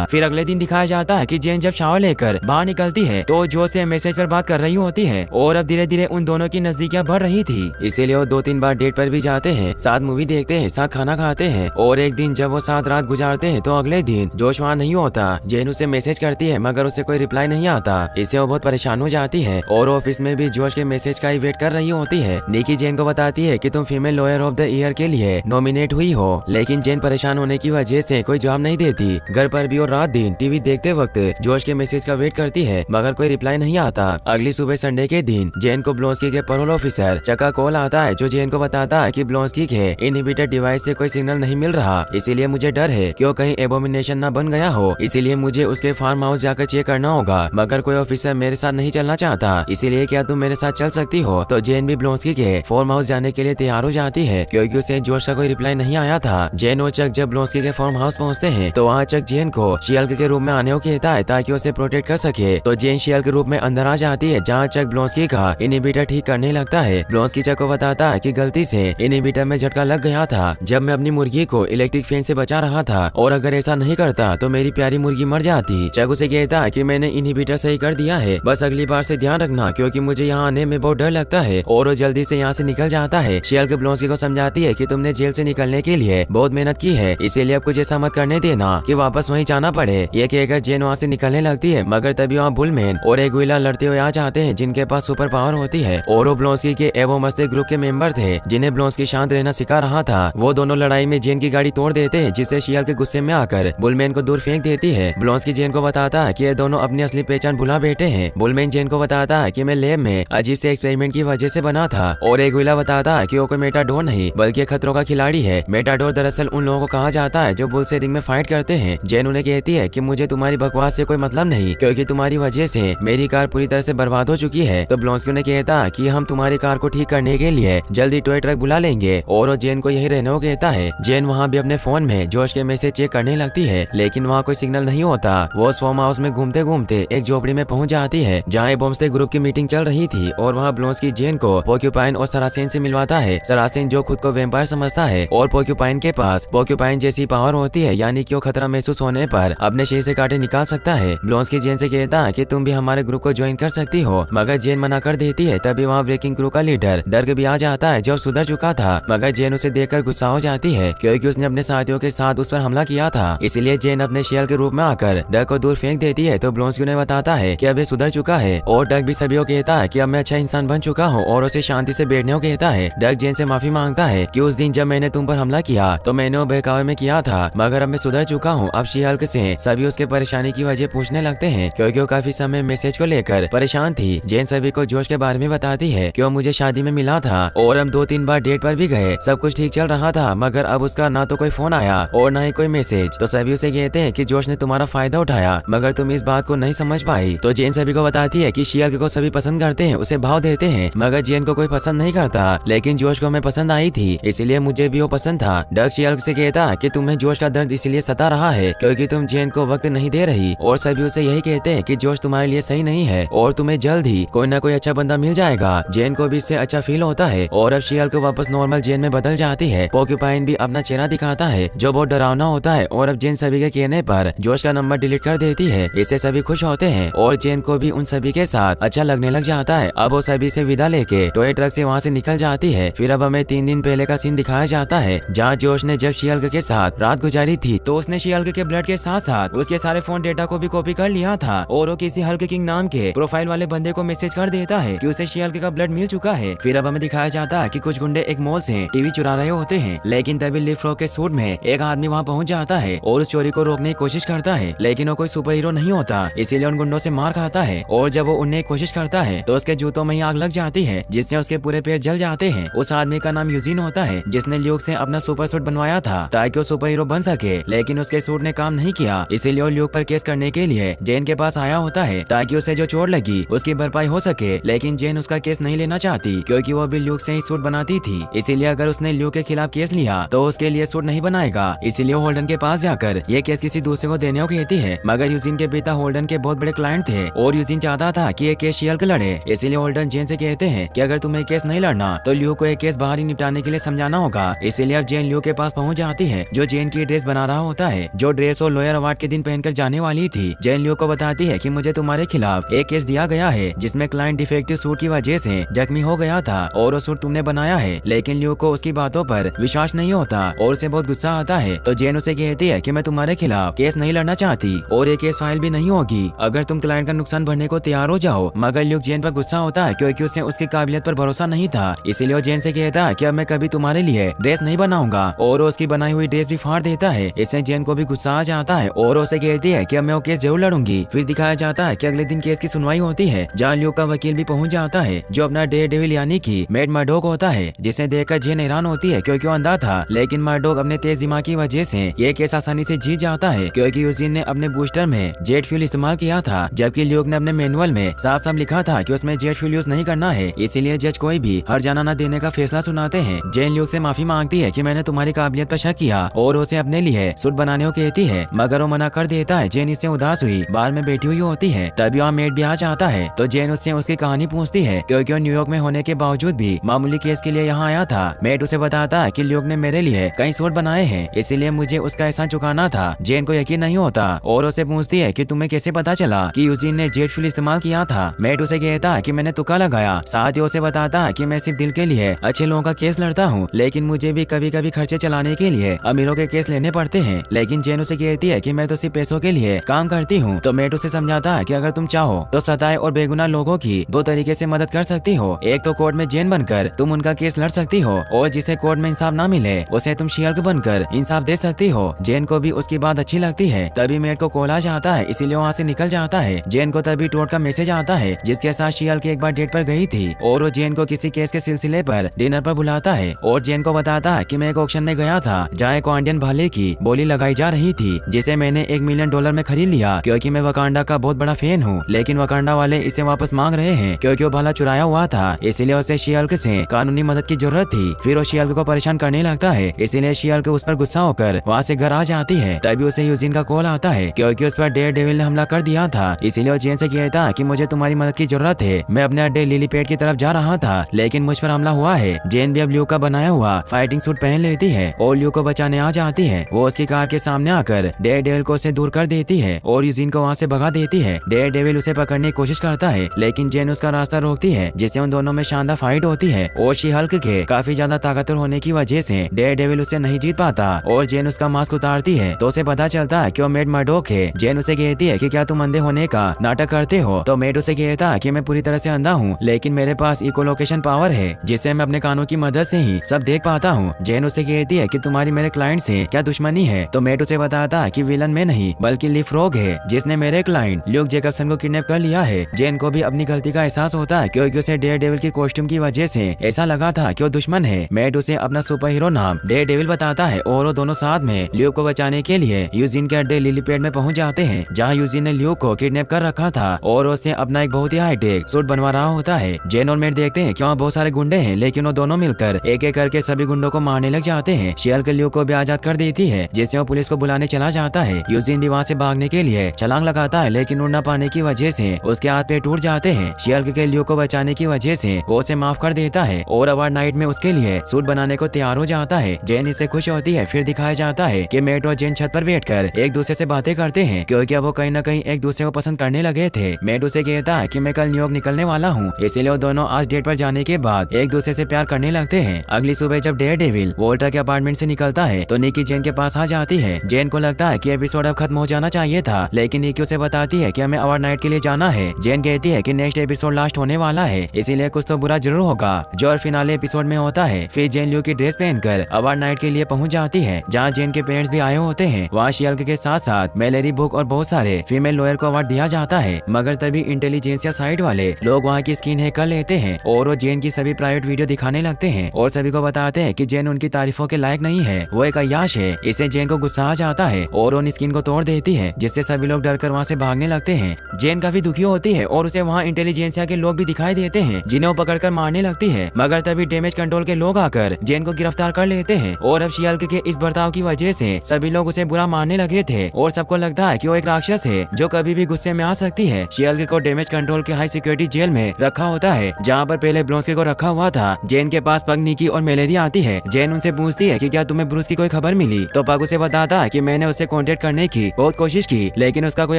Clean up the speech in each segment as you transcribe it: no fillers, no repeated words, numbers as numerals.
फिर अगले दिन दिखाया जाता है कि जेन जब शावर लेकर बाहर निकलती है तो जो से मैसेज पर बात कर रही होती है और अब धीरे धीरे उन दोनों की नजदीकियां बढ़ रही थी। इसीलिए वो 2-3 बार डेट पर भी जाते हैं, साथ मूवी देखते हैं, साथ खाना खाते हैं। और एक दिन जब वो साथ रात गुजारते हैं तो अगले दिन जोश वहाँ नहीं होता। जेन उसे मैसेज करती है मगर उसे कोई रिप्लाई नहीं आता। इससे वो बहुत परेशान हो जाती है और ऑफिस में भी जोश के मैसेज का ही वेट कर रही होती है। निकी जेन को बताती है कि तुम female lawyer of the year के लिए नॉमिनेट हुई हो, लेकिन जेन परेशान होने की वजह से कोई जवाब नहीं देती। घर पर भी और रात दिन टीवी देखते वक्त जोश के मैसेज का वेट करती है मगर कोई रिप्लाई नहीं आता। अगली सुबह संडे के दिन जेन को ब्लोंस्की के पैरोल ऑफिसर चका कॉल आता है जो जेन को बताता है कि ब्लोंस्की के इनहिबिटर डिवाइस से कोई सिग्नल नहीं मिल रहा, इसीलिए मुझे डर है कि वो कहीं एबोमिनेशन न बन गया हो, इसीलिए मुझे उसके फार्म हाउस जाकर चेक करना होगा। मगर कोई ऑफिसर मेरे साथ नहीं चलना चाहता, इसीलिए क्या तुम मेरे साथ चल सकती हो? तो जेन भी ब्लोंस्की के फार्म हाउस जाने के लिए तैयार हो जाती है क्योंकि उसे जोश का कोई रिप्लाई नहीं आया था। जेन और चक जब ब्लोंस्की के फार्म हाउस पहुँचते हैं तो वहाँ चक जेन को शियल्क के रूप में आने को कहता है ताकि उसे प्रोटेक्ट कर सके। तो जेन शियल्क के रूप में अंदर आ जाती है जहाँ चक ब्लोंस्की का इनहिबिटर ठीक करने लगता है। ब्लोंस्की चक को बताता है कि गलती से इनहिबिटर में झटका लग गया था जब मैं अपनी मुर्गी को इलेक्ट्रिक फैन से बचा रहा था और अगर ऐसा नहीं करता तो मेरी प्यारी मुर्गी मर जाती। चक उसे कहता है कि मैंने इनहिबिटर सही कर दिया है, बस अगली बार से ध्यान रखना क्योंकि मुझे यहाँ आने में बहुत डर लगता है। और वो जल्दी से यहाँ से निकल जाता है। शियल्क ब्लोंस्की को समझाती है कि तुमने जेल से निकलने के लिए बहुत मेहनत की है, इसीलिए अब कुछ ऐसा मत करने देना कि वापस वहीं जाना पड़े। ये कहकर जेन वहाँ से निकलने लगती है मगर तभी वहाँ बुलमैन और एक विला लड़ते हुए आ जाते हैं जिनके पास सुपर पावर होती है और वो ब्लोंस्की के एवो मस्ते ग्रुप के मेंबर थे जिन्हें ब्लोंस्की शांत रहना सिखा रहा था। वो दोनों लड़ाई में जेन की गाड़ी तोड़ देते हैं जिससे शियल्क गुस्से में आकर बुलमैन को दूर फेंक देती है। ब्लोंस्की जेन को बताता है कि ये दोनों अपनी असली पहचान भुला बैठे हैं। बुलमैन जेन को बताता है कि मैं लैब में अजीब से एक्सपेरिमेंट की वजह से बना था और एक विला बताता है कि वो कोई मेटाडोर नहीं बल्कि खतरों का खिलाड़ी है। मेटाडोर दरअसल उन लोगों को कहा जाता है जो बुल से रिंग में फाइट करते हैं। जेन उन्हें कहती है कि मुझे तुम्हारी बकवास से कोई मतलब नहीं क्योंकि तुम्हारी वजह से मेरी कार पूरी तरह से बर्बाद हो चुकी है। तो ब्लोंस्की उन्हें कहता है कि हम तुम्हारी कार को ठीक करने के लिए जल्दी टॉय ट्रक बुला लेंगे और वो जेन को यही रहने को कहता है। जेन वहाँ भी अपने फोन में जोश के मैसेज चेक करने लगती है लेकिन वहाँ कोई सिग्नल नहीं होता। वो फार्म हाउस में घूमते घूमते एक झोपड़ी में पहुँच जाती है जहाँ एबोमस्ते ग्रुप की मीटिंग चल रही थी और वहाँ ब्लोंस्की जेन को पोर्क्यूपाइन और सरासेन से मिलवाता है। सरासेन जो खुद को वेम्पायर समझता है और पोर्क्यूपाइन के पास पोर्क्यूपाइन जैसी पावर होती है, यानी कि वो खतरा महसूस होने पर अपने शरीर से कांटे निकाल सकता है। ब्लोंस्की जेन से कहता है कि तुम भी हमारे ग्रुप को ज्वाइन कर सकती हो मगर जेन मना कर देती है। तभी वहाँ ब्रेकिंग क्रू का लीडर डर्क भी आ जाता है जो सुधर चुका था मगर जेन उसे देखकर गुस्सा हो जाती है क्योंकि उसने अपने साथियों के साथ उस पर हमला किया था, इसलिए जेन अपने शियल के रूप में आकर डर्क को दूर फेंक देती है। तो ब्लोंस्की उन्हें बताता है कि अब ये सुधर चुका है और डर्क भी सभी को कहता है कि अब मैं अच्छा इंसान बन चुका हूँ और उसे शांति से बैठने को कहता है। डर्क जेन से माफी मांगता है कि उस दिन जब मैंने तुम पर हमला किया तो मैंने वो बहकावे में किया था मगर अब मैं सुधर चुका हूँ। अब शियल्क से सभी उसके परेशानी की वजह पूछने लगते हैं क्योंकि वो काफी समय मैसेज को लेकर परेशान थी। जेन सभी को जोश के बारे में बताती है कि वो मुझे शादी में मिला था और हम 2-3 बार डेट पर भी गए, सब कुछ ठीक चल रहा था मगर अब उसका ना तो कोई फोन आया और ना ही कोई मैसेज। तो सभी उसे कहते हैं कि जोश ने तुम्हारा फायदा उठाया मगर तुम इस बात को नहीं समझ पाई। तो जेन सभी को बताती है कि शियल्क को सभी पसंद करते हैं, उसे भाव देते हैं मगर जेन को कोई पसंद नहीं करता, लेकिन जोश को मैं पसंद आई थी इसलिए मुझे भी वो पसंद था। डर्क शियल्क से कहता कि तुम्हें जोश का दर्द इसलिए सता रहा है क्योंकि तुम जेन को वक्त नहीं दे रही और सभी उसे यही कहते हैं कि जोश तुम्हारे लिए सही नहीं है और तुम्हें जल्द ही कोई ना कोई अच्छा बंदा मिल जाएगा। जेन को भी इससे अच्छा फील होता है और अब शियल्क वापस नॉर्मल जेन में बदल जाती है। पोर्क्यूपाइन भी अपना चेहरा दिखाता है जो बहुत डरावना होता है और अब जेन सभी के कहने पर जोश का नंबर डिलीट कर देती है। इससे सभी खुश होते हैं और जेन को भी उन सभी के साथ अच्छा लगने लग जाता है। अब वो सभी से विदा लेके टॉय ट्रक से वहाँ से निकल जाती है। फिर अब हमें 3 दिन पहले का सीन दिखाया जाता है जहाँ जोश ने जब शियल्क के साथ रात गुजारी थी तो उसने शियल्क के ब्लड के साथ साथ उसके सारे फोन डेटा को भी कॉपी कर लिया था और वो किसी हल्क किंग नाम के प्रोफाइल वाले बंदे को मैसेज कर देता है कि उसे शियल्क का ब्लड मिल चुका है। फिर अब हमें दिखाया जाता है कि कुछ गुंडे एक मॉल से टीवी चुरा रहे होते हैं लेकिन तभी लिफ्ट के सूट में एक आदमी वहाँ पहुँच जाता है और उस चोरी को रोकने की कोशिश करता है लेकिन वो कोई सुपर हीरो नहीं होता, इसीलिए उन गुंडों से मार खाता है और जब वो उन्हें कोशिश करता है तो उसके जूतों में ही आग लग जाती है जिससे उसके पूरे पैर जल जाते हैं। उस आदमी का नाम यूजिन होता है जिसने ल्यूक से अपना सुपर सूट बनवाया था ताकि वो सुपर हीरो बन सके, लेकिन उसके सूट ने काम नहीं किया इसीलिए वो ल्यूक पर केस करने के लिए जेन के पास आया होता है ताकि उसे जो चोट लगी उसकी भरपाई हो सके। लेकिन जेन उसका केस नहीं लेना चाहती क्योंकि वो भी ल्यूक से ही सूट बनाती थी, इसीलिए अगर उसने ल्यूक के खिलाफ केस लिया तो उसके लिए सूट नहीं बनाएगा। इसीलिए होल्डन के पास जाकर ये केस किसी दूसरे को देने को कहती है मगर यूजिन के पिता होल्डन के बहुत बड़े क्लाइंट थे और यूजिन चाहता था कि ये केस शियल्क लड़े, इसीलिए होल्डन जेन से कहते हैं कि अगर तुम्हें केस नहीं लड़ना तो ल्यूक को एक केस बाहर ही निपटाने के लिए समझाना होगा। इसीलिए अब जेन ल्यूक के पास पहुंच जाती है जो जेन की ड्रेस बना रहा होता है, जो ड्रेस और लॉयर अवार्ड के दिन पहनकर जाने वाली थी। जेन लियो को बताती है कि मुझे तुम्हारे खिलाफ एक केस दिया गया है जिसमें क्लाइंट डिफेक्टिव सूट की वजह से जख्मी हो गया था और वो सूट तुमने बनाया है। लेकिन लियो को उसकी बातों पर विश्वास नहीं होता और उसे बहुत गुस्सा आता है। तो जेन उसे कहती है कि मैं तुम्हारे खिलाफ केस नहीं लड़ना चाहती और ये केस फाइल भी नहीं होगी अगर तुम क्लाइंट का नुकसान भरने को तैयार हो जाओ। मगर ल्यूक जेन पर गुस्सा होता है क्योंकि उसे उसकी काबिलियत पर भरोसा नहीं था। इसीलिए वो जेन से कहता है कि अब मैं कभी तुम्हारे लिए ड्रेस नहीं बनाऊंगा और उसकी बनाई हुई ड्रेस भी फाड़ देता है। इससे जेन को भी गुस्सा आ जाता है और उसे कहती है कि अब मैं वो केस जरूर लड़ूंगी। फिर दिखाया जाता है कि अगले दिन केस की सुनवाई होती है जहाँ ल्यूक का वकील भी पहुंच जाता है जो अपना डेयरडेविल यानी कि मैड मर्डोक होता है, जिसे देखकर जेन हैरान होती है क्योंकि वो अंधा था। लेकिन मर्डोक अपने तेज दिमाग की वजह से ये केस आसानी से जीत जाता है क्योंकि यूजिन ने अपने बूस्टर में जेट फ्यूल इस्तेमाल किया था, जबकि ल्यूक ने अपने मैनुअल में साफ साफ लिखा था कि उसमें जेट फ्यूल यूज नहीं करना है। इसीलिए जज कोई भी हर्जाना न देने का फैसला सुनाते हैं। जेन ल्यूक से माफी मांगती है कि मैंने तुम्हारी काबिलियत पर शक किया और उसे अपने लिए सूट बनाने को कहती है, मगर वो मना कर देता है। जेन इससे उदास हुई बार में बैठी हुई होती है, तभी वहाँ मेड भी आ जाता है। तो जेन उससे उसकी कहानी पूछती है क्योंकि वो न्यूयॉर्क में होने के बावजूद भी मामूली केस के लिए यहाँ आया था। मेड उसे बताता है कि ल्यूक ने मेरे लिए कई सूट बनाए हैं, इसीलिए मुझे उसका एहसान चुकाना था। जेन को यकीन नहीं होता और उसे पूछती है कि तुम्हें कैसे पता चला कि यूजिन ने जेट फ्यूल इस्तेमाल किया था। मेड उसे कहता है कि मैंने तुक्का लगाया। साथ ही उसे बताता है कि मैं सिर्फ दिल के लिए अच्छे लोगों का केस लड़ता हूँ, लेकिन मुझे भी कभी कभी खर्चे चलाने के लिए अमीरों के केस लेने पड़ते हैं। लेकिन जेन उसे कहती है कि मैं तो सिर्फ पैसों के लिए काम करती हूँ। तो मेड उसे समझाता है कि अगर तुम चाहो तो सताए और बेगुनाह लोगों की दो तरीके से मदद कर सकती हो। एक तो कोर्ट में जेन बनकर तुम उनका केस लड़ सकती हो और जिसे कोर्ट में इंसाफ ना मिले उसे तुम शी-हल्क बनकर इंसाफ दे सकती हो। जेन को भी उसकी बात अच्छी लगती है। तभी मेड को कॉल आ जाता है, इसीलिए वहाँ से निकल जाता है। जेन को तभी टोट का मैसेज आता है जिसके साथ शी-हल्क एक बार डेट पर गई थी और वो जेन को किसी केस के सिलसिले पर डिनर पर बुलाता है और जेन को बताता है कि मैं एक ऑक्शन में गया था जहाँ एक वांडियन भाले की बोली लगाई जा रही थी जिसे मैंने $1 मिलियन में खरीद लिया क्योंकि मैं वकांडा का बहुत बड़ा फैन हूँ। लेकिन वकांडा वाले इसे वापस मांग रहे हैं क्योंकि वो भाला चुराया हुआ था, इसीलिए उसे शी-हल्क से कानूनी मदद की जरूरत थी। फिर वो शी-हल्क को परेशान करने लगता है, इसीलिए शी-हल्क उस पर गुस्सा होकर वहाँ से घर आ जाती है। तभी उसे यूजिन का कॉल आता है क्योंकि उस पर डेयरडेविल ने हमला कर दिया था। इसीलिए वो जेन से कहता कि मुझे तुम्हारी मदद की जरूरत है। मैं अपने अड्डे लिलीपैड की तरफ जा रहा था लेकिन मुझ पर हमला हुआ है। जेन भी अब ल्यूक का बनाया हुआ फाइटिंग सूट पहन लेती है और ल्यूक को बचाने आ जाती है। वो उसकी कार के सामने आकर डेयरडेविल को उसे दूर कर देती है और यूजिन को वहाँ से भगा देती है। डेयरडेविल उसे पकड़ने की कोशिश करता है लेकिन जेन उसका रास्ता रोकती है, जिससे उन दोनों में शानदार फाइट होती है और शी-हल्क के काफी ज्यादा ताकतवर होने की वजह से डेयरडेविल उसे नहीं जीत पाता और जेन उसका मास्क उतारती है तो उसे पता चलता है कि वो मैड मर्डोक है। जेन उसे कहती है कि क्या तुम अंधे होने का नाटक करते हो? तो मैड उसे कहता है कि मैं पूरी तरह से अंधा हूँ लेकिन मेरे पास इकोलोकेशन पावर है जिससे मैं अपने कानों की मदद से ही सब देख पाता हूँ। जेन उसे कहती है कि तुम्हारी मेरे क्लाइंट से क्या दुश्मनी है? तो मैड उसे बताता है कि विलन में नहीं बल्कि ली फ्रॉग है जिसने मेरे क्लाइंट ल्यूक जैकबसन को किडनैप कर लिया है। जेन को भी अपनी गलती का एहसास होता है क्योंकि उसे डेयरडेविल की कॉस्ट्यूम की वजह से ऐसा लगा था कि वो दुश्मन है। मैड उसे अपना सुपर हीरो नाम डेयरडेविल बताता है और वो दोनों साथ में ल्यूक को बचाने के लिए यूजिन के अड्डे लिलीपैड में पहुंच जाते हैं जहां यूजिन ने ल्यूक को किडनैप कर रखा था और उससे अपना एक बहुत ही हाईटेक सूट बनवा रहा होता है। जेन और मैड देखते हैं कि वहाँ बहुत सारे गुंडे हैं लेकिन वो दोनों मिलकर एक एक करके सभी गुंडों को मारने लग जाते हैं। शी-हल्क ल्यूक को भी आजाद कर देती है जिससे वो पुलिस को बुलाने चला जाता है। यूजिन भी वहाँ से भागने के लिए छलांग लगाता है लेकिन उड़ न पाने की वजह से उसके हाथ पे टूट जाते हैं। शी-हल्क के ल्यूक को बचाने की वजह से वो उसे माफ कर देता है और अवार्ड नाइट में उसके लिए सूट बनाने को तैयार हो जाता है। जेन इससे खुश होती है। फिर दिखाया जाता है कि मेट और जेन छत पर बैठकर एक दूसरे से बातें करते हैं क्योंकि अब वो कहीं न कहीं एक दूसरे को पसंद करने लगे थे। मेट उसे कहता है कि मैं कल न्यूयॉर्क निकलने वाला हूँ, इसीलिए वो दोनों आज डेट पर जाने के बाद एक दूसरे से प्यार करने लगते हैं। अगली सुबह जब डेयरडेविल वोल्टर के अपार्टमेंट से निकलता है तो निकी जेन के पास आ जाती है। जेन को लगता है कि एपिसोड अब खत्म हो जाना चाहिए था लेकिन निकी उसे बताती है कि हमें अवार्ड नाइट के लिए जाना है। जेन कहती है कि नेक्स्ट एपिसोड लास्ट होने वाला है इसीलिए कुछ तो बुरा जरूर होगा, जो और फिनाले एपिसोड में होता है। फिर जेन ल्यूक की ड्रेस पहनकर अवार्ड नाइट के लिए पहुंच जाती है जहां जेन के पेरेंट्स भी आए होते हैं। वहां शी-हल्क के साथ साथ मेलेरी बुक और बहुत सारे फीमेल लॉयर को अवार्ड दिया जाता है, मगर तभी इंटेलिजेंसिया साइड वाले लोग वहाँ की स्किन हैक कर लेते हैं और वो जेन की सभी प्राइवेट वीडियो दिखाने लगते हैं और सभी को बताते हैं कि जेन उनकी तारीफों के लायक नहीं है, वो एक अय्याश है। इससे जेन को गुस्सा आ जाता है और उन स्किन को तोड़ देती है जिससे सभी लोग डरकर वहाँ से भागने लगते हैं। जेन काफी दुखी होती है और उसे वहाँ इंटेलिजेंसिया के लोग भी दिखाई देते हैं जिन्हें वो पकड़कर मारने लगती है, मगर तभी डैमेज कंट्रोल के लोग आकर जेन को गिरफ्तार कर लेते हैं और अब शी-हल्क के इस बर्ताव की वजह से सभी लोग उसे बुरा मारने लगे थे और सबको लगता है कि वो एक राक्षस है जो कभी भी गुस्से में आ सकती है। शी-हल्क को डैमेज कंट्रोल के हाई सिक्योरिटी जेल में रखा होता है जहाँ पर पहले ब्रोंस्की को रखा हुआ था। जेन के पास पग, निकी और मेलेरी आती है। जेन उनसे पूछती है कि क्या तुम्हें ब्रूस की कोई खबर मिली? तो पग उसे बताता है कि मैंने उससे कांटेक्ट करने की बहुत कोशिश की, लेकिन उसका कोई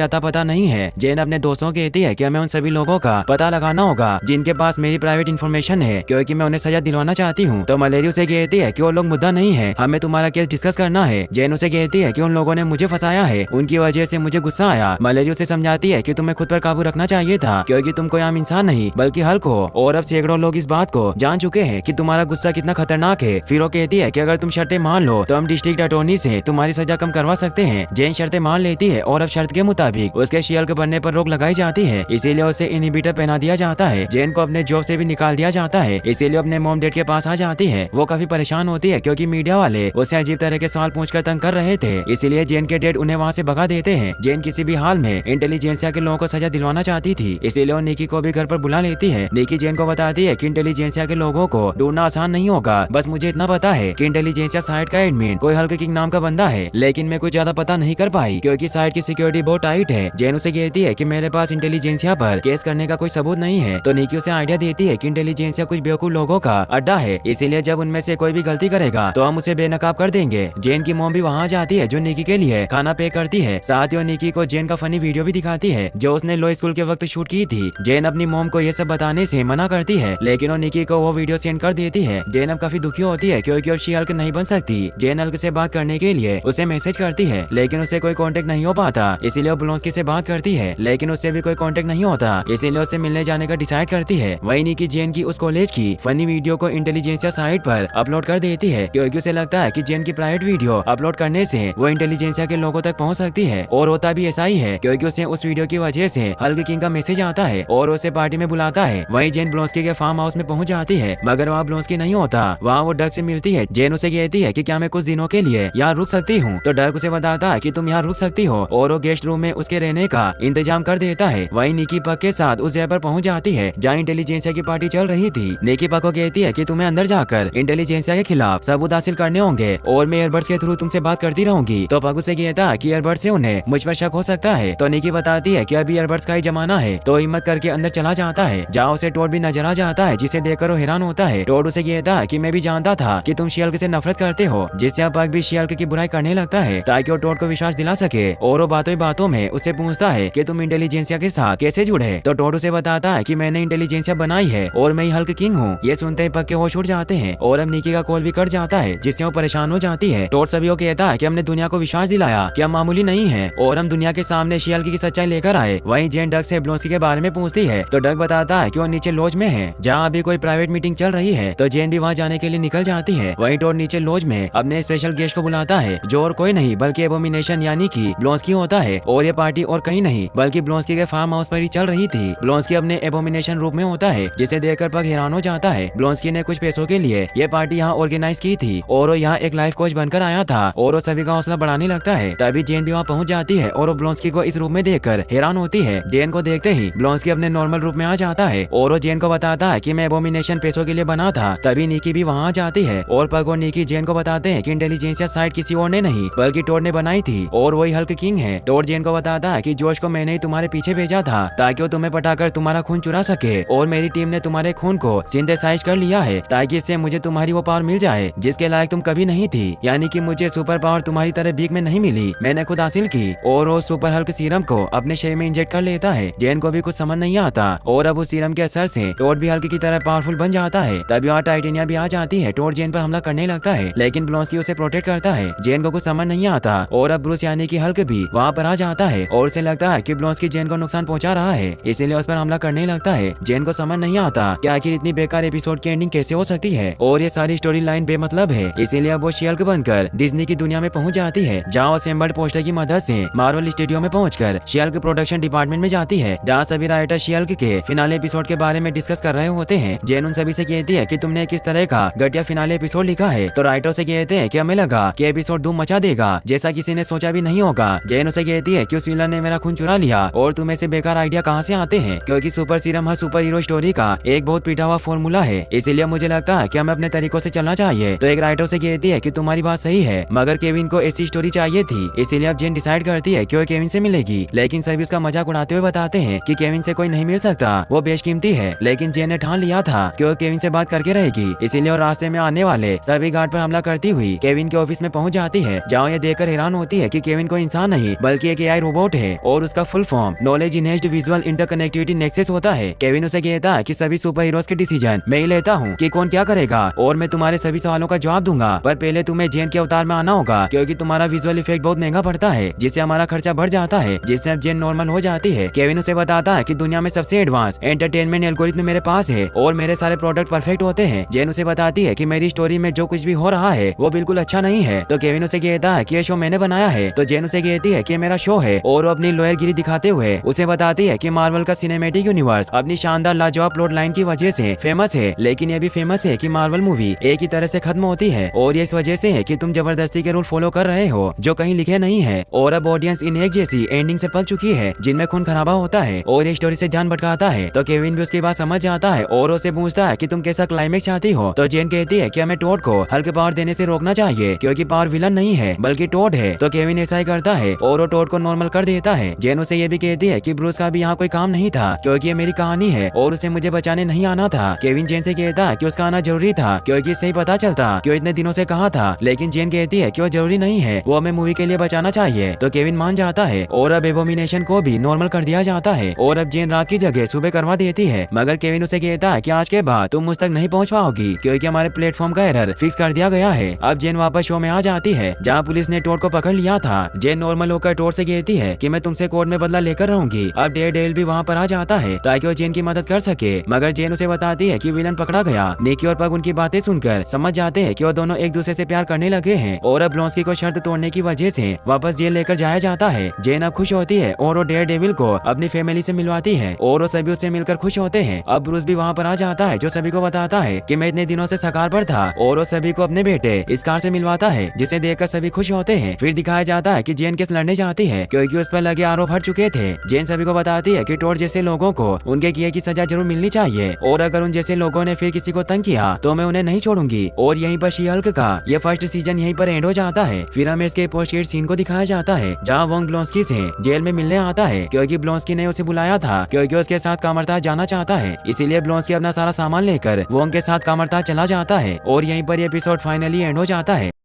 अता पता नहीं है। जेन अपने दोस्तों को कहती है कि हमें उन सभी लोगों का पता लगाना होगा जिनके पास मेरी प्राइवेट इन्फॉर्मेशन है, क्योंकि मैं उन्हें सजा दिलवाना चाहती हूँ। तो मलेरी उसे कहती है कि वो लोग मुद्दा नहीं है, हमें तुम्हारा केस डिस्कस करना है। जेन उसे कहती है कि उन लोगों ने मुझे फंसाया है, उनकी वजह से मुझे गुस्सा आया। मलेरी उसे समझाती है कि तुम्हें खुद पर काबू रखना चाहिए था, क्योंकि तुम कोई आम इंसान नहीं बल्कि हल्क हो, और अब सैकड़ों लोग इस बात को जान चुके हैं कि तुम्हारा गुस्सा कितना खतरनाक है। फिर वो कहती है कि अगर तुम शर्तें मान लो तो हम डिस्ट्रिक्ट अटॉर्नी से तुम्हारी सजा कम करवा सकते हैं। जेन शर्तें मान लेती है और अब शर्त के मुताबिक उसके शियल्क बनने पर रोक लगाई जाती है, इसीलिए उसे इनहिबिटर पहना दिया जाता है। जेन को अपने जॉब से भी निकाल दिया जाता है, इसीलिए अपने मॉम डैड के पास आ जाती है। वो काफी परेशान होती है क्योंकि मीडिया वाले उसे अजीब तरह के सवाल पूछकर तंग कर रहे थे, इसीलिए जेन के डैड उन्हें वहाँ से भगा देते हैं। जेन किसी भी हाल में इंटेलिजेंसिया के लोगों को सजा दिलवाना चाहती थी, इसीलिए वो निकी को भी घर पर बुला लेती है। निकी जेन को बताती है कि इंटेलिजेंसिया के लोगों को ढूंढना आसान नहीं होगा, बस मुझे इतना पता है कि इंटेलिजेंसिया साइट का एडमिन कोई हल्क किंग नाम का बंदा है, लेकिन मैं कुछ ज्यादा पता नहीं कर पाई क्योंकि साइट की सिक्योरिटी बहुत टाइट है। जेन उसे कहती है कि मेरे पास इंटेलिजेंसिया पर केस करने का कोई सबूत नहीं है। तो निकी उसे आइडिया देती है कि इंटेलिजेंसिया कुछ बेवकूफ लोगों का अड्डा है, इसीलिए जब उनमें से कोई भी गलती करेगा तो हम उसे बेनकाब कर देंगे। जेन की मॉम भी वहाँ जाती है जो निकी के लिए खाना पे करती है, साथ ही निकी को जेन का फनी वीडियो भी दिखाती है जो उसने लो स्कूल के वक्त शूट की थी। जेन अपनी मॉम को ये सब बताने से मना करती है, लेकिन वो निकी को वो वीडियो सेंड कर देती है। जेन अब काफी दुखी होती है क्योंकि अब शी हल्क नहीं बन सकती। जेन हल्क से बात करने के लिए उसे मैसेज करती है, लेकिन उसे कोई कांटेक्ट नहीं हो पाता, इसीलिए वो ब्लोंस्की से बात करती है, लेकिन उससे भी कोई कांटेक्ट नहीं होता, इसीलिए उससे मिलने जाने का डिसाइड करती है। वही निकी जेन की उस कॉलेज की फनी वीडियो को इंटेलिजेंसिया साइट पर अपलोड कर देती है, क्योंकि उसे लगता है कि जेन की प्राइवेट वीडियो अपलोड करने से वो इंटेलिजेंसिया के लोगों तक पहुंच सकती है। और होता भी ऐसा ही है, क्योंकि उसे उस वीडियो की वजह से हल्क किंग का मैसेज आता है और उसे पार्टी में बुलाता है। वही जेन ब्लोंस्की के फार्म हाउस में पहुंच जाती है, मगर वहाँ ब्लोंस्की नहीं होता। वहाँ वो डग से मिलती है। जेन उसे कहती है कि क्या मैं कुछ दिनों के लिए यहाँ रुक सकती हूँ, तो डग उसे बताता है कि तुम यहाँ रुक सकती हो और वो गेस्ट रूम में उसके रहने का इंतजाम कर देता है। वही निकी पक के साथ उस जगह पर पहुंच जाती है जहाँ इंटेलिजेंसिया की पार्टी चल रही थी। निकी पक को कहती है कि तुम्हें अंदर जाकर इंटेलिजेंसिया के खिलाफ सबूत हासिल करने होंगे और मैं ईयरबड्स के थ्रू तुमसे बात करती रहूंगी। तो पक उसे कहता है कि ईयरबड्स से उन्हें मुझ पर शक हो सकता है। तो निकी बताती है कि अभी ईयरबड्स का ही जमाना है, तो हिम्मत करके अंदर चला जाता है जहाँ उसे टोड भी नजर आ जाता है, जिसे देखकर वो हैरान होता है। टोड उसे कहता है कि मैं भी जानता था कि तुम शी-हल्क से नफरत करते हो, जिससे अब पक भी शी-हल्क की बुराई करने लगता है ताकि वो टोड को विश्वास दिला सके। और वो बातों ही बातों में उससे पूछता है कि तुम इंटेलिजेंसिया के साथ कैसे जुड़े। तो टोड उसे बताता है कि मैंने इंटेलिजेंसिया बनाई है और मैं ही हल्क किंग हूँ। ये सुनते ही पक के होश उड़ जाते हैं और अब निकी का कॉल भी कट जाता है, जिससे वो परेशान हो जाती है। टोड सभी को कहता है कि हमने दुनिया को विश्वास दिलाया कि हम मामूली नहीं है और हम दुनिया के सामने शी-हल्क की सच्चाई लेकर आए। वहीं जेन डग से ब्लोंस्की के बारे में पूछती है, तो डग बताता है कि वो नीचे लॉज में है जहाँ अभी कोई प्राइवेट मीटिंग चल रही है। तो जेन भी वहाँ जाने के लिए निकल जाती है। वहीं टोड नीचे लॉज में अपने स्पेशल गेस्ट को बुलाता है जो और कोई नहीं बल्कि एबोमिनेशन यानी कि ब्लोंस्की होता है। और ये पार्टी और कहीं नहीं बल्कि ब्लोंस्की के फार्म हाउस पर ही चल रही थी। ब्लोंस्की अपने एबोमिनेशन रूप में होता है, जिसे देखकर पग हैरान हो जाता है। ब्लोंस्की ने कुछ पैसों के लिए ये पार्टी यहाँ ऑर्गेनाइज की थी और वो यहाँ एक लाइफ कोच बनकर आया था और वो सभी का हौसला बढ़ाने लगता है। तभी जेन भी वहाँ पहुँच जाती है और वो ब्लोंस्की को इस रूप में देखकर हैरान होती है। जेन को देखते ही ब्लोंस्की अपने नॉर्मल रूप में आ जाता है और वो जेन को बताता है कि मैं एबोमिनेशन पैसों के लिए बना था। तभी निकी भी वहाँ जाती है और पग और निकी जेन को बताते हैं कि इंटेलिजेंसिया साइट किसी और ने नहीं बल्कि टोड ने बनाई थी और वही हल्क किंग है। टोड जेन को बताता है कि जोश को मैंने ही तुम्हारे पीछे भेजा था ताकि वो तुम्हें पटाकर तुम्हारा खून चुरा सके और मेरी टीम ने तुम्हारे खून को सिंथेसाइज कर लिया है ताकि इससे मुझे तुम्हारी वो पावर मिल जाए जिसके लायक तुम कभी नहीं थी, यानी कि मुझे सुपर पावर तुम्हारी तरह भीख में नहीं मिली, मैंने खुद हासिल की। और वो सुपर हल्क सीरम को अपने शरीर में इंजेक्ट कर लेता है। जेन को भी कुछ समझ नहीं आता और अब उस सीरम के असर से टोड भी हल्क की तरह पावरफुल बन जाता है। तभी वहाँ टाइटेनिया भी आ जाती है। टोड जेन पर हमला करने लगता है लेकिन ब्लोंस्की उसे प्रोटेक्ट करता है। जेन को कुछ समझ नहीं आता और अब ब्रूस यानी कि हल्क भी वहाँ पर आ जाता है और उसे लगता है कि ब्लोंस्की जेन को नुकसान पहुंचा रहा है, इसीलिए उस पर हमला करने लगता है। जेन को समझ नहीं आता कि आखिर इतनी बेकार एपिसोड की एंडिंग कैसे हो सकती है और ये सारी स्टोरी लाइन बेमतलब है, इसीलिए अब वो शी-हल्क बनकर डिज्नी की दुनिया में पहुंच जाती है जहाँ असेंबल्ड पोस्टर की मदद से मार्वल स्टूडियो में पहुंचकर शी-हल्क प्रोडक्शन डिपार्टमेंट में जाती है जहाँ सभी राइटर शी-हल्क के फिनाले एपिसोड के बारे में डिस्कस कर रहे होते हैं। जेन उन सभी से कहती है कि तुमने किस तरह का घटिया फिनाले एपिसोड लिखा है। तो राइटर से कहते हैं कि हमें लगा कि एपिसोड धूम मचा देगा जैसा किसी ने सोचा भी नहीं होगा। जेन उसे कहती है कि उस विलन ने मेरा खून चुरा लिया और तुम्हें से बेकार आइडिया कहाँ से आते हैं, क्योंकि सुपर सीरम हर सुपर हीरो स्टोरी का एक बहुत पीटा हुआ फॉर्मूला है, इसीलिए मुझे लगता है कि हमें अपने तरीकों से चलना चाहिए। तो एक राइटर से कहती है कि तुम्हारी बात सही है, मगर केविन को ऐसी स्टोरी चाहिए थी, इसीलिए अब जेन डिसाइड करती है कि वो केविन से मिलेगी। लेकिन सभी उसका मजाक उड़ाते हुए बताते हैं कि केविन से कोई नहीं मिल सकता, वो बेशकीमती है। लेकिन जेन ने ठान लिया था कि वो केविन से बात करके रहेगी, इसीलिए वो रास्ते में आने वाले सभी गार्ड पर हमला करती हुई केविन के ऑफिस में पहुंच जाती है जहाँ ये देखकर हैरान हैरान होती है कि केविन कोई इंसान नहीं बल्कि एक एआई रोबोट है और उसका full form knowledge enhanced visual interconnectivity nexus होता है। केविन उसे कहता है कि सभी सुपर हीरोज के डिसीजन मैं ही लेता हूँ कि कौन क्या करेगा और मैं तुम्हारे सभी सवालों का जवाब दूंगा, पर पहले तुम्हें जेन के अवतार में आना होगा क्योंकि तुम्हारा विजुअल इफेक्ट बहुत महंगा पड़ता है, जिससे हमारा खर्चा बढ़ जाता है, जिससे अब जेन नॉर्मल हो जाती है। केविन उसे बताता है कि दुनिया में सबसे एडवांस एंटरटेनमेंट एल्गोरिथम मेरे पास है और मेरे सारे प्रोडक्ट परफेक्ट होते हैं। जेन उसे बताती है कि मेरी स्टोरी में जो कुछ भी हो रहा है वो बिल्कुल अच्छा नहीं है, तो केविन उसे कहता है कि ये शो मैंने बनाया है। तो जेन उसे कहती है कि मेरा शो है और वो अपनी लॉयरगिरी दिखाते हुए उसे बताती है कि मार्वल का सिनेमैटिक यूनिवर्स अपनी शानदार लाजवाब प्लॉट लाइन की वजह से फेमस है, लेकिन ये भी फेमस है कि मार्वल मूवी एक ही तरह से खत्म होती है और ये इस वजह से है कि तुम जबरदस्ती के रूल फॉलो कर रहे हो जो कहीं लिखे नहीं है और अब ऑडियंस इन एक जैसी एंडिंग से पक चुकी है जिनमें खून खराबा होता है और ये स्टोरी से ध्यान भटकाता है। तो केविन भी उसकी बात समझ जाता है और उसे पूछता है कि तुम कैसा क्लाइमेक्स चाहती हो। तो जेन कहती है कि हमें टॉड को हल्के पावर देने से रोकना चाहिए क्योंकि पावर विलन नहीं है बल्कि टॉड है। तो केविन ऐसा ही करता है और वो टॉड को नॉर्मल कर देता है। जेन उसे ये भी कहती है कि ब्रूस का भी यहाँ कोई काम नहीं था क्योंकि ये मेरी कहानी है और उसे मुझे बचाने नहीं आना था। केविन जेन से कहता है कि उसका आना जरूरी था क्योंकि इससे ही पता चलता कि वो इतने दिनों से कहा था, लेकिन जेन कहती है कि वो जरूरी नहीं है, वो हमें मूवी के लिए बचाना चाहिए। तो केविन मान जाता है और अब एबोमिनेशन को भी नॉर्मल कर दिया जाता है और अब जेन रात की जगह सुबह करवा देती है, मगर केविन उसे कहता है कि आज के बाद तुम मुझ तक नहीं पहुंच पाओगी क्योंकि हमारे प्लेटफॉर्म का एरर फिक्स कर दिया गया है। अब जेन वापस शो में आ जाती है जहाँ पुलिस ने टॉड को पकड़ लिया था। जेन नॉर्मल होकर टॉड से कहती है कि मैं तुमसे कोर्ट में बदला लेकर रहूंगी। अब डेयरडेविल भी वहाँ पर आ जाता है ताकि वो जेन की मदद कर सके, मगर जेन उसे बताती है कि विलन पकड़ा गया। निकी और पग उनकी बातें सुनकर समझ जाते हैं कि वो दोनों एक दूसरे से प्यार करने लगे हैं और अब ब्लॉन्स्की को शर्त तोड़ने की वजह से वापस जेल लेकर जाया जाता है। जेन अब खुश होती है और वो डेयरडेविल को अपनी फैमिली से मिलवाती है और वो सभी उससे मिलकर खुश होते हैं। अब ब्रूस भी वहाँ पर आ जाता है जो सभी को बताता है कि मैं इतने दिनों से सकार पर था और वो सभी को अपने बेटे स्कार से मिलवाता है, जिसे देखकर सभी खुश होते हैं। फिर दिखाया जाता है कि जेन केस लड़ने जाती है क्योंकि उस पर लगे आरोप हट चुके थे। जेन सभी को बताती है कि टॉड जैसे लोगों को उनके किए की सजा जरूर मिलनी चाहिए और अगर उन जैसे लोगों ने फिर किसी को तंग किया तो मैं उन्हें नहीं छोड़ूंगी। और यहीं पर शी हल्क का ये फर्स्ट सीजन यहीं पर एंड हो जाता है। फिर हमें इसके पोस्ट क्रेडिट सीन को दिखाया जाता है जहाँ वोंग ब्लॉन्स्की से जेल में मिलने आता है क्योंकि ब्लॉन्स्की ने उसे बुलाया था क्योंकि उसके साथ कामरता जाना चाहता है, इसीलिए ब्लॉन्स्की अपना सारा सामान लेकर वोंग के साथ कामरता चला जाता है और यहीं पर एपिसोड फाइनली एंड हो जाता है।